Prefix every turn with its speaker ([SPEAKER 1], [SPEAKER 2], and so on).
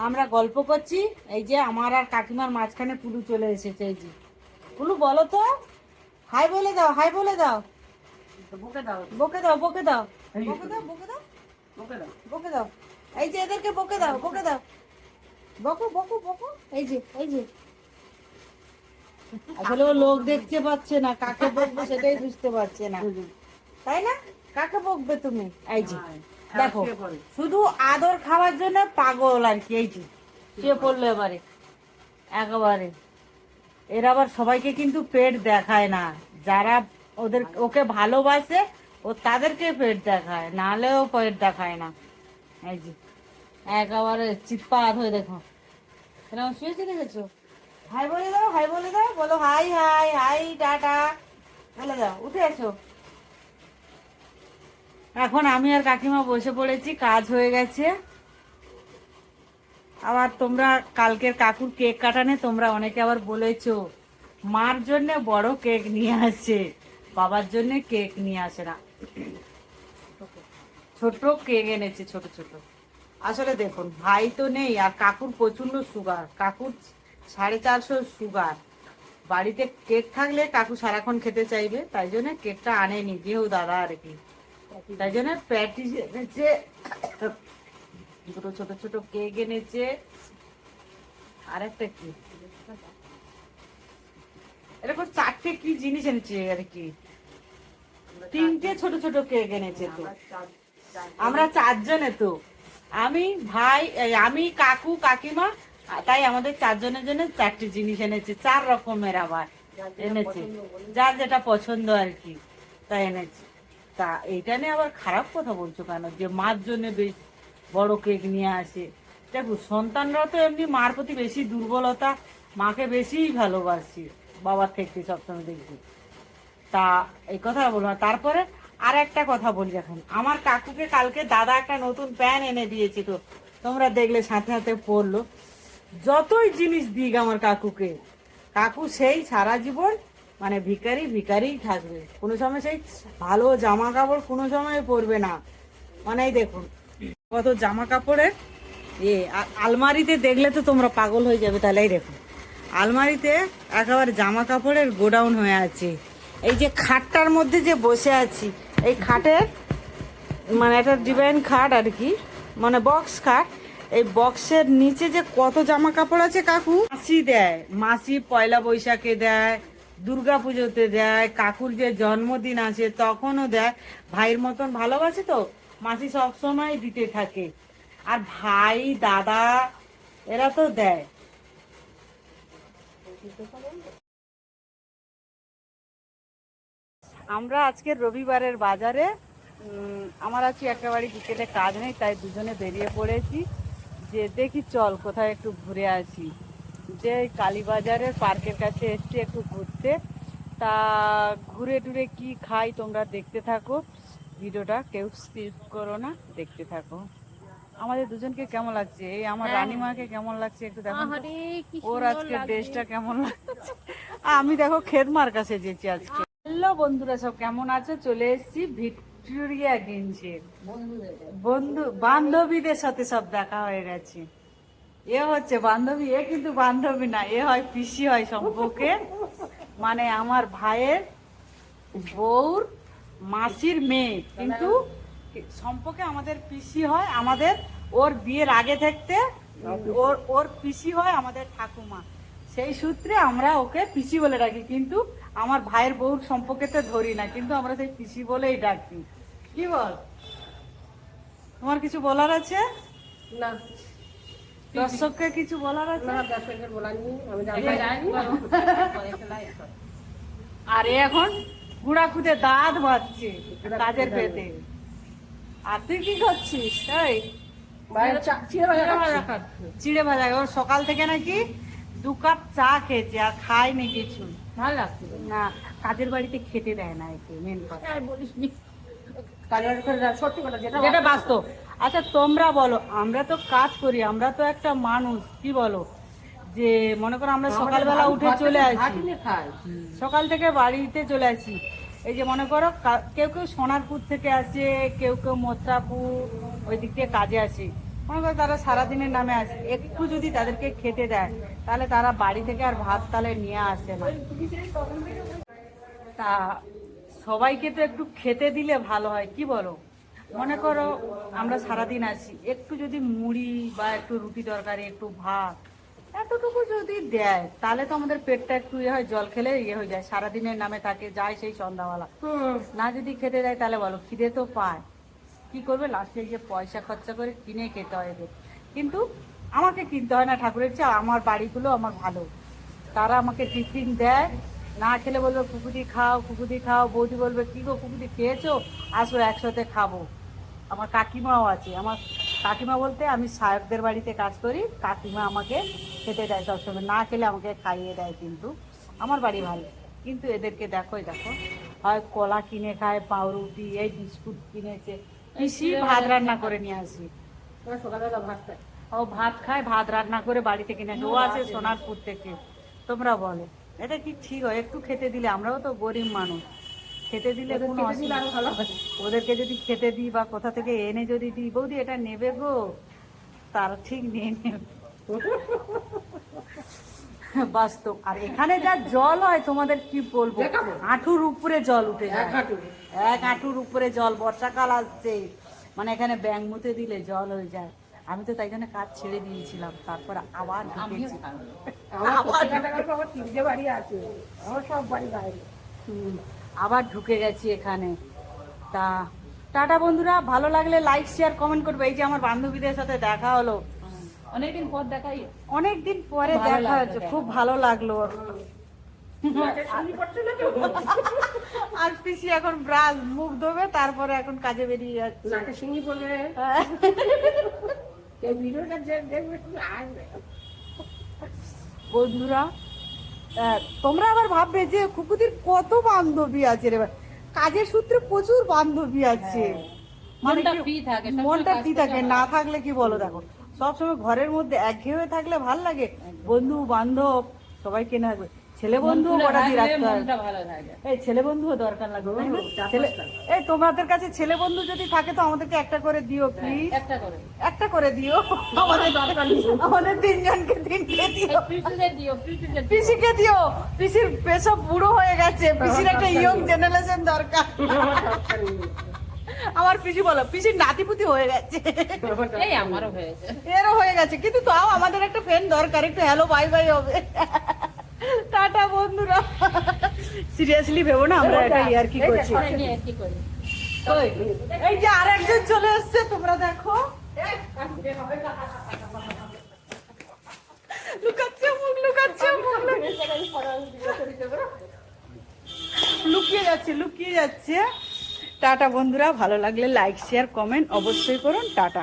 [SPEAKER 1] আমরা গল্প করছি। এই যে আমার আর কাকিমার মাঝখানে পুলু চলে এসেছে। এই যে পুলু, বলো তো, হাই বলে দাও, হাই বলে দাও, বকে দাও, বকে দাও, বকে দাও, বকে দাও, বকে দাও, বকে দাও, বকে দাও। এই যে এদেরকে বকে দাও, বকে দাও, বকো বকো বকো। এই যে এই যে আসলে ও লোক দেখতে পাচ্ছে না, কাকে বকবে সেটাই বুঝতে পারছে না, তাই না? কাকে বকবে তুমি? এই যে দেখো, শুধু আদর খাওয়ার জন্য পাগল আর কি। এই যে সে পড়লো এবারে একেবারে। এরা আবার সবাইকে কিন্তু পেট দেখায় না, যারা ওকে ভালোবাসে ও তাদেরকে পেট দেখায়, নাহলেও পেট দেখায় না। এই যে একেবারে চিৎপাত হয়ে দেখো এরকম শুয়েছে, দেখেছো? হাই বলে দাও, হাই বলে দাও, বলো হাই হাই হাই টাটা বলে দাও, উঠে এসো। এখন আমি আর কাকিমা বসে পড়েছি, কাজ হয়ে গেছে। আবার তোমরা কালকের কাকুর কেক কাটানে তোমরা অনেকে আবার বলেছো মার জন্য বড় কেক নিয়ে আসে, বাবার জন্য কেক নিয়ে আসে না, ছোট কেক এনেছে, ছোট ছোট। আসলে দেখুন, ভাই তো নেই আর কাকুর প্রচন্ড সুগার, কাকুর 450 সুগার। বাড়িতে কেক থাকলে কাকু সারাক্ষণ খেতে চাইবে, তাই জন্য কেকটা আনেনি, যেও দাদা আর কি। তাই জন্য প্যাটিস এনেছে, দুটো ছোট ছোট কেক এনেছে, আর একটা কি এরকম 4টে কি জিনিস এনেছে আর কি, 3টে ছোট ছোট কেক এনেছে। তো আমরা 4 জনে, তো আমি ভাই আমি কাকু কাকিমা, তাই আমাদের 4 জনের জন্য 4টে জিনিস এনেছে, 4 রকমের আবার এনেছে, যার যেটা পছন্দ আর কি, তাই এনেছে। তা এইটা নিয়ে আবার খারাপ কথা বলছো কেন, যে মার জন্য বেশ বড় কেক নিয়ে আসে? দেখো, সন্তানরা তো এমনি মার প্রতি বেশি দুর্বলতা, মাকে বেশি ভালোবাসি বাবার থেকে সবসময় দেখবি। তা এই কথা বলবো না। তারপরে আর একটা কথা বলি, এখন আমার কাকুকে কালকে দাদা একটা নতুন প্যান্ট এনে দিয়েছে, তো তোমরা দেখলে সাথে সাথে পরলো। যতই জিনিস দিক আমার কাকুকে, কাকু সেই সারা জীবন মানে ভিখারি ভিখারিই থাকবে, কোনো সময় সেই ভালো জামা কাপড় কোনো সময় পরবে না। মানে এই দেখুন কত জামা কাপড়ের আলমারিতে দেখলে তো তোমরা পাগল হয়ে যাবে। তাহলে এই দেখুন, আলমারিতে একেবারে জামা কাপড়ের গোডাউন হয়ে আছে। এই যে খাটটার মধ্যে যে বসে আছি, এই খাটের মানে একটা ডিভাইন খাট আর কি, মানে বক্স খাট, এই বক্সের নিচে যে কত জামা কাপড় আছে কাকু মাসি দেয়, মাসি পয়লা বৈশাখে দেয়, দুর্গা পুজোতে দেয়, কাকুর যে জন্মদিন আছে তখনও দেয়। ভাইয়ের মতন ভালোবাসে তো মাসি, সবসময় দিতে থাকে। আর ভাই দাদা এরা তো দেয়। আমরা আজকে রবিবারের বাজারে, আমার আজকে একেবারে বিকেলে কাজ নেই, তাই দুজনে বেরিয়ে পড়েছি যে দেখি চল কোথায় একটু ঘুরে আসি। যে কালীবাজারের পার্কের কাছে এসছি একটু ঘুরতে। তা ঘুরে টুরে কি খাই তোমরা দেখতে থাকো ভিডিওটা, কেউ স্কিপ করো না, দেখতে থাকো। আমাদের দুজনকে কেমন লাগছে, এই আমার রানীমাকে কেমন লাগছে একটু দেখো, ওর আজকে ড্রেসটা কেমন লাগছে। আমি দেখো খেদমার কাছে যেছি আজকে। হ্যালো বন্ধুরা, সব কেমন আছে? চলে এসেছি ভিক্টোরিয়া গেঞ্জে, বন্ধু বান্ধবীদের সাথে সব দেখা হয়ে গেছে। এ হচ্ছে বান্ধবী, এ কিন্তু বান্ধবী না, এ হয় পিসি হয় সম্পর্কে, মানে আমার ভাইয়ের বউর মাসির মেয়ে, কিন্তু সম্পর্কে আমাদের পিসি হয়। আমাদের ওর বিয়ের আগে থাকতে ওর পিসি হয় আমাদের ঠাকুমা, সেই সূত্রে আমরা ওকে পিসি বলে ডাকি। কিন্তু আমার ভাইয়ের বউর সম্পর্কে তো ধরি না, কিন্তু আমরা সেই পিসি বলেই ডাকি। কি বল, তোমার কিছু বলার আছে?
[SPEAKER 2] না,
[SPEAKER 1] দর্শককে কিছু বলার আছে? আরে এখন গুড়া খুদে দাঁত বাজছে কাজের পেতে। আর তুই কি করছিস? চিড়ে ভাজা। ওর সকাল থেকে নাকি 2 কাপ চা খেয়েছে আর খায়নি কিছু, ভালো লাগছে না। কাজের বাড়িতে খেতে দেয় না, একে মেন কথা বলিস নি, সত্যি কথা যেটা বাস্তব। আচ্ছা তোমরা বলো, আমরা তো কাজ করি, আমরা তো একটা মানুষ, কি বলো, যে মনে করো আমরা সকালবেলা উঠে চলে আসি, সকাল থেকে বাড়িতে চলে আসি। এই যে মনে করো কেউ কেউ সোনারপুর থেকে আসে, কেউ কেউ মথুরাপুর ওই দিক থেকে কাজে আসে। মনে করো তারা সারাদিনের নামে আসে, একটু যদি তাদেরকে খেতে দেয় তাহলে তারা বাড়ি থেকে আর ভাত তাহলে নিয়ে আসে না। তা সবাইকে তো একটু খেতে দিলে ভালো হয়, কি বলো? মনে করো আমরা সারাদিন আছি, একটু যদি মুড়ি বা একটু রুটি তরকারি একটু ভাত এতটুকু যদি দেয় তাহলে তো আমাদের পেটটা একটু ইয়ে হয়, জল খেলে ইয়ে হয়ে যায়, সারাদিনের নামে থাকে যায় সেই সন্ধ্যাবেলা। না যদি খেতে দেয় তাহলে বলো, খিদে তো পায়, কি করবে? লাস্টে যে পয়সা খরচা করে কিনে খেতে হয় এদের। কিন্তু আমাকে কিনতে হয় না, ঠাকুরের চেয়ে আমার বাড়িগুলো আমার ভালো, তারা আমাকে টিফিন দেয়, না খেলে বলবে কুকুদি খাও কুকুদি খাও, বৌদি বলবে কি গো কুকুদি খেয়েছো, আসো একসাথে খাবো। আমার কাকিমাও আছে, আমার কাকিমা বলতে আমি সাহেবদের বাড়িতে কাজ করি, কাকিমা আমাকে খেতে দেয় সবসময়, না খেলে আমাকে খাইয়ে দেয়। কিন্তু আমার বাড়ি ভালো, কিন্তু এদেরকে দেখো দেখো, হয় কলা কিনে খায়, পাউরুটি, এই বিস্কুট কিনেছে, পিসি ভাত রান্না করে নিয়ে আসি,
[SPEAKER 2] সকালবেলা ভাত খায়।
[SPEAKER 1] ও ভাত খায়, ভাত রান্না করে বাড়িতে কিনে আসে, ও আছে সোনারপুর থেকে। তোমরা বলো এটা কি ঠিক হয়? একটু খেতে দিলে, আমরাও তো গরিব মানুষ, খেতে দিলে কোনো অসুবিধা, ওদেরকে যদি খেতে দিই বা কোথা থেকে এনে যদি দিই, বৌদি এটা নেবে গো, তার ঠিক নিয়ে নেবে। বাস্তব। আর এখানে যা জল হয় তোমাদের কি বলবো, হাঁটুর উপরে জল উঠে যায়, এক হাঁটুর উপরে জল, বর্ষাকাল আসছে, মানে এখানে ব্যাং মুতে দিলে জল হয়ে যায়। আমি তো তাই জন্য কাজ ছেড়ে দিয়েছিলাম, তারপর আবার ঢুকেছি।
[SPEAKER 2] আমার তিনটে বাড়ি আছে, আমার সব বাড়ি বাইরে।
[SPEAKER 1] আবার ঢুকে গেছি এখানে। তা টাটা বন্ধুরা, ভালো লাগলে লাইক শেয়ার কমেন্ট করবে। এই যে আমার বান্ধবীদের সাথে দেখা হলো,
[SPEAKER 2] অনেকদিন পর দেখাই,
[SPEAKER 1] অনেকদিন পরে দেখা হচ্ছে, খুব ভালো লাগলো। আর পিসি এখন ব্রাশ মুখ ধোবে, তারপরে এখন কাজে বেরিয়ে যাচ্ছে।
[SPEAKER 2] নাকে সিঙ্গি পড়বে, এই ভিডিওটা দেখবে আসবে।
[SPEAKER 1] বন্ধুরা তোমরা আবার ভাববে যে কুকুদির কত বান্ধবী আছে রে, কাজের সূত্রে প্রচুর বান্ধবী আছে, মানে
[SPEAKER 2] মনটা
[SPEAKER 1] কি-
[SPEAKER 2] free থাকে, সবসময়
[SPEAKER 1] মনটা
[SPEAKER 2] কাজ
[SPEAKER 1] ফ্রি
[SPEAKER 2] করতে
[SPEAKER 1] থাকে,
[SPEAKER 2] ভালো
[SPEAKER 1] না থাকলে কি বলো, দেখো সবসময় ঘরের মধ্যে একঘেয়ে হয়ে থাকলে ভাল লাগে, বন্ধু বান্ধব সবাইকে না থাকবে, ছেলে বন্ধু কটা দিয়ে রাখতে হয়,
[SPEAKER 2] মনটা ভালো থাকে।
[SPEAKER 1] এই ছেলে বন্ধুও দরকার লাগবে, তাই না? ছেলে, এই তোমাদের কাছে ছেলে বন্ধু যদি থাকে তো আমাদেরকে একটা করে দিও প্লিজ,
[SPEAKER 2] একটা করে
[SPEAKER 1] একটা করে দিও, আমাদের দরকার নেই, আমাদের তিনজনকে তিনটে দিও,
[SPEAKER 2] পিছুদের দিও, পিছুদের দিও।
[SPEAKER 1] পিসিকে দিও, পিসির পেশব বুড়ো হয়ে গেছে, পিসির একটা ইয়ং জেনারেশন দরকার। আমার পিসি বলো, পিসির নাতিপুতি হয়ে গেছে,
[SPEAKER 2] এই আমারও হয়েছে।
[SPEAKER 1] এরও হয়ে গেছে, কিন্তু তাও আমাদের একটা ফ্রেন্ড দরকার, একটু হ্যালো বাই বাই হবে। টাটা বন্ধুরা, সিরিয়াসলি ভেবো না আমরা এটা ইয়ার কি করছি।
[SPEAKER 2] পরে নিয়ে কি করি?
[SPEAKER 1] ওই, এই যে আরেকজন চলে এসছে, তোমরা দেখো, লুকাচ্ছে মুখ, লুকাচ্ছে মুখ, লুকিয়ে যাচ্ছে, লুকিয়ে যাচ্ছে। টাটা বন্ধুরা, ভালো লাগলে লাইক শেয়ার কমেন্ট অবশ্যই করুন। টাটা।